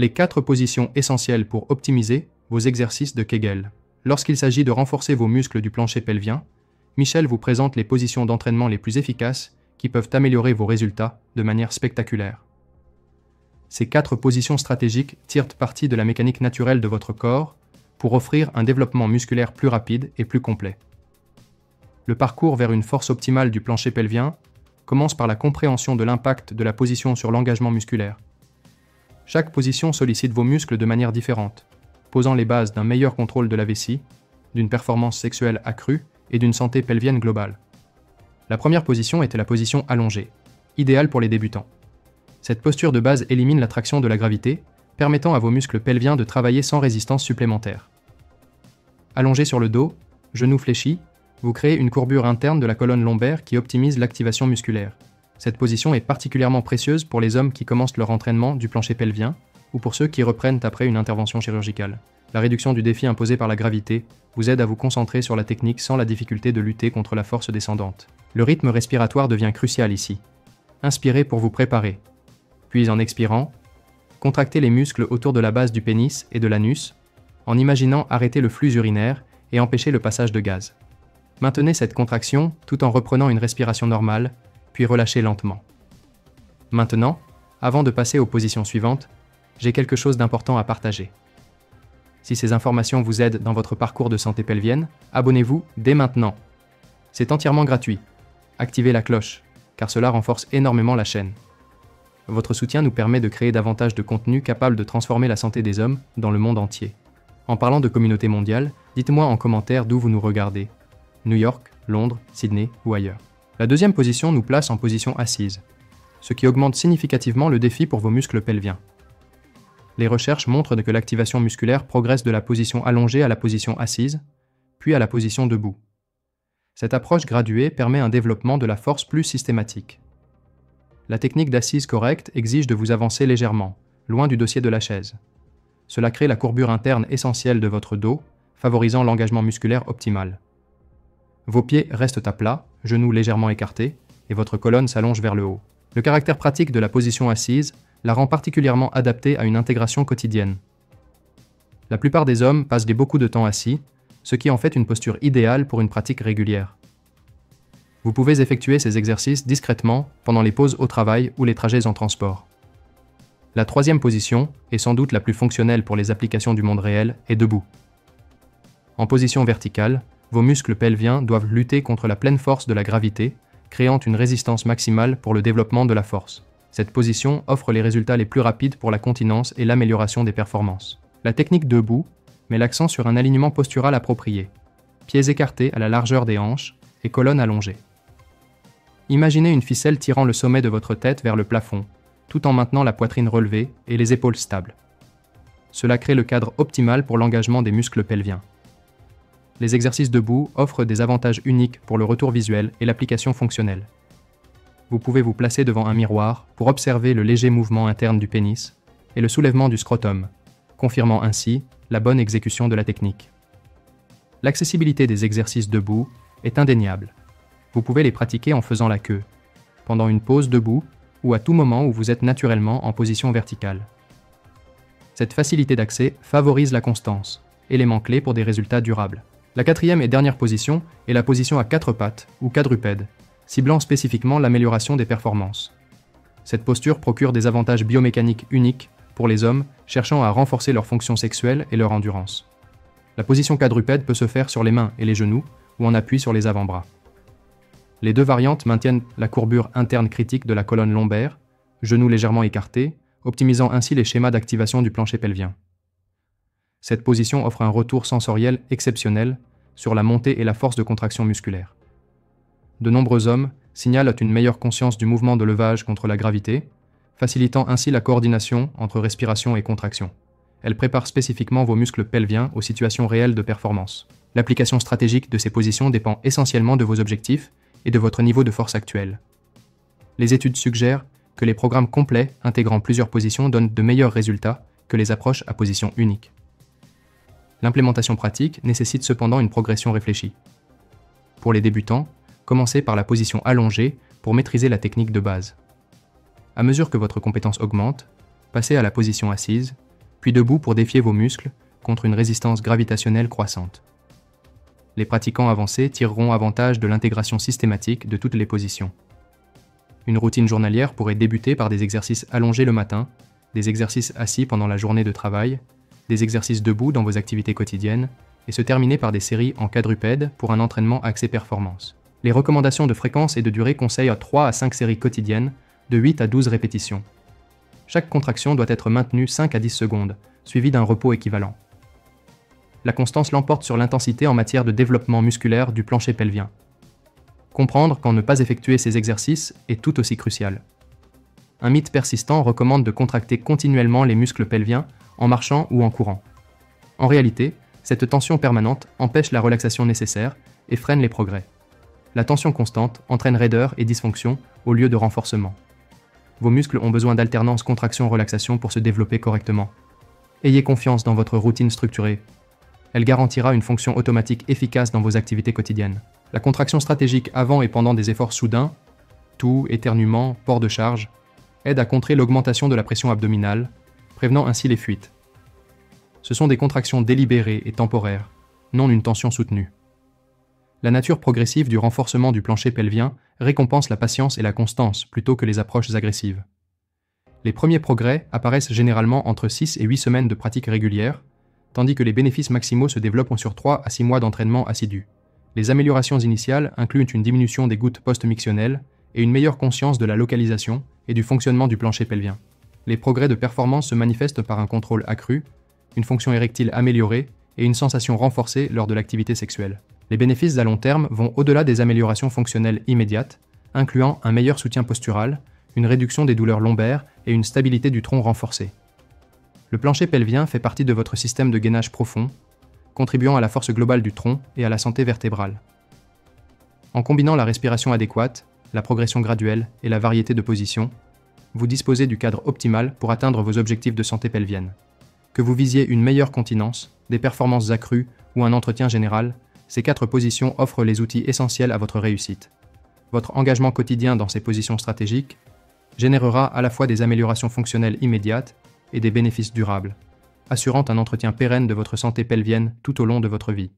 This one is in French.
Les 4 positions essentielles pour optimiser vos exercices de Kegel. Lorsqu'il s'agit de renforcer vos muscles du plancher pelvien, Michel vous présente les positions d'entraînement les plus efficaces qui peuvent améliorer vos résultats de manière spectaculaire. Ces 4 positions stratégiques tirent parti de la mécanique naturelle de votre corps pour offrir un développement musculaire plus rapide et plus complet. Le parcours vers une force optimale du plancher pelvien commence par la compréhension de l'impact de la position sur l'engagement musculaire. Chaque position sollicite vos muscles de manière différente, posant les bases d'un meilleur contrôle de la vessie, d'une performance sexuelle accrue et d'une santé pelvienne globale. La première position était la position allongée, idéale pour les débutants. Cette posture de base élimine l'attraction de la gravité, permettant à vos muscles pelviens de travailler sans résistance supplémentaire. Allongé sur le dos, genoux fléchis, vous créez une courbure interne de la colonne lombaire qui optimise l'activation musculaire. Cette position est particulièrement précieuse pour les hommes qui commencent leur entraînement du plancher pelvien ou pour ceux qui reprennent après une intervention chirurgicale. La réduction du défi imposé par la gravité vous aide à vous concentrer sur la technique sans la difficulté de lutter contre la force descendante. Le rythme respiratoire devient crucial ici. Inspirez pour vous préparer. Puis en expirant, contractez les muscles autour de la base du pénis et de l'anus en imaginant arrêter le flux urinaire et empêcher le passage de gaz. Maintenez cette contraction tout en reprenant une respiration normale, puis relâchez lentement. Maintenant, avant de passer aux positions suivantes, j'ai quelque chose d'important à partager. Si ces informations vous aident dans votre parcours de santé pelvienne, abonnez-vous dès maintenant. C'est entièrement gratuit. Activez la cloche, car cela renforce énormément la chaîne. Votre soutien nous permet de créer davantage de contenu capable de transformer la santé des hommes dans le monde entier. En parlant de communauté mondiale, dites-moi en commentaire d'où vous nous regardez. New York, Londres, Sydney ou ailleurs. La deuxième position nous place en position assise, ce qui augmente significativement le défi pour vos muscles pelviens. Les recherches montrent que l'activation musculaire progresse de la position allongée à la position assise, puis à la position debout. Cette approche graduée permet un développement de la force plus systématique. La technique d'assise correcte exige de vous avancer légèrement, loin du dossier de la chaise. Cela crée la courbure interne essentielle de votre dos, favorisant l'engagement musculaire optimal. Vos pieds restent à plat, genoux légèrement écartés, et votre colonne s'allonge vers le haut. Le caractère pratique de la position assise la rend particulièrement adaptée à une intégration quotidienne. La plupart des hommes passent beaucoup de temps assis, ce qui en fait une posture idéale pour une pratique régulière. Vous pouvez effectuer ces exercices discrètement pendant les pauses au travail ou les trajets en transport. La troisième position, et sans doute la plus fonctionnelle pour les applications du monde réel, est debout. En position verticale, vos muscles pelviens doivent lutter contre la pleine force de la gravité, créant une résistance maximale pour le développement de la force. Cette position offre les résultats les plus rapides pour la continence et l'amélioration des performances. La technique debout met l'accent sur un alignement postural approprié, pieds écartés à la largeur des hanches et colonne allongée. Imaginez une ficelle tirant le sommet de votre tête vers le plafond, tout en maintenant la poitrine relevée et les épaules stables. Cela crée le cadre optimal pour l'engagement des muscles pelviens. Les exercices debout offrent des avantages uniques pour le retour visuel et l'application fonctionnelle. Vous pouvez vous placer devant un miroir pour observer le léger mouvement interne du pénis et le soulèvement du scrotum, confirmant ainsi la bonne exécution de la technique. L'accessibilité des exercices debout est indéniable. Vous pouvez les pratiquer en faisant la queue, pendant une pause debout ou à tout moment où vous êtes naturellement en position verticale. Cette facilité d'accès favorise la constance, élément clé pour des résultats durables. La quatrième et dernière position est la position à 4 pattes ou quadrupède, ciblant spécifiquement l'amélioration des performances. Cette posture procure des avantages biomécaniques uniques pour les hommes cherchant à renforcer leur fonction sexuelle et leur endurance. La position quadrupède peut se faire sur les mains et les genoux ou en appui sur les avant-bras. Les deux variantes maintiennent la courbure interne critique de la colonne lombaire, genoux légèrement écartés, optimisant ainsi les schémas d'activation du plancher pelvien. Cette position offre un retour sensoriel exceptionnel sur la montée et la force de contraction musculaire. De nombreux hommes signalent une meilleure conscience du mouvement de levage contre la gravité, facilitant ainsi la coordination entre respiration et contraction. Elle prépare spécifiquement vos muscles pelviens aux situations réelles de performance. L'application stratégique de ces positions dépend essentiellement de vos objectifs et de votre niveau de force actuel. Les études suggèrent que les programmes complets intégrant plusieurs positions donnent de meilleurs résultats que les approches à position unique. L'implémentation pratique nécessite cependant une progression réfléchie. Pour les débutants, commencez par la position allongée pour maîtriser la technique de base. À mesure que votre compétence augmente, passez à la position assise, puis debout pour défier vos muscles contre une résistance gravitationnelle croissante. Les pratiquants avancés tireront avantage de l'intégration systématique de toutes les positions. Une routine journalière pourrait débuter par des exercices allongés le matin, des exercices assis pendant la journée de travail, des exercices debout dans vos activités quotidiennes, et se terminer par des séries en quadrupède pour un entraînement axé performance. Les recommandations de fréquence et de durée conseillent 3 à 5 séries quotidiennes, de 8 à 12 répétitions. Chaque contraction doit être maintenue 5 à 10 secondes, suivie d'un repos équivalent. La constance l'emporte sur l'intensité en matière de développement musculaire du plancher pelvien. Comprendre quand ne pas effectuer ces exercices est tout aussi crucial. Un mythe persistant recommande de contracter continuellement les muscles pelviens en marchant ou en courant. En réalité, cette tension permanente empêche la relaxation nécessaire et freine les progrès. La tension constante entraîne raideur et dysfonction au lieu de renforcement. Vos muscles ont besoin d'alternance contraction-relaxation pour se développer correctement. Ayez confiance dans votre routine structurée. Elle garantira une fonction automatique efficace dans vos activités quotidiennes. La contraction stratégique avant et pendant des efforts soudains, toux, éternuements, port de charge, aide à contrer l'augmentation de la pression abdominale, prévenant ainsi les fuites. Ce sont des contractions délibérées et temporaires, non une tension soutenue. La nature progressive du renforcement du plancher pelvien récompense la patience et la constance plutôt que les approches agressives. Les premiers progrès apparaissent généralement entre 6 et 8 semaines de pratique régulière, tandis que les bénéfices maximaux se développent sur 3 à 6 mois d'entraînement assidu. Les améliorations initiales incluent une diminution des gouttes post-mictionnelles et une meilleure conscience de la localisation et du fonctionnement du plancher pelvien. Les progrès de performance se manifestent par un contrôle accru, une fonction érectile améliorée et une sensation renforcée lors de l'activité sexuelle. Les bénéfices à long terme vont au-delà des améliorations fonctionnelles immédiates, incluant un meilleur soutien postural, une réduction des douleurs lombaires et une stabilité du tronc renforcée. Le plancher pelvien fait partie de votre système de gainage profond, contribuant à la force globale du tronc et à la santé vertébrale. En combinant la respiration adéquate, la progression graduelle et la variété de positions, vous disposez du cadre optimal pour atteindre vos objectifs de santé pelvienne. Que vous visiez une meilleure continence, des performances accrues ou un entretien général, ces 4 positions offrent les outils essentiels à votre réussite. Votre engagement quotidien dans ces positions stratégiques générera à la fois des améliorations fonctionnelles immédiates et des bénéfices durables, assurant un entretien pérenne de votre santé pelvienne tout au long de votre vie.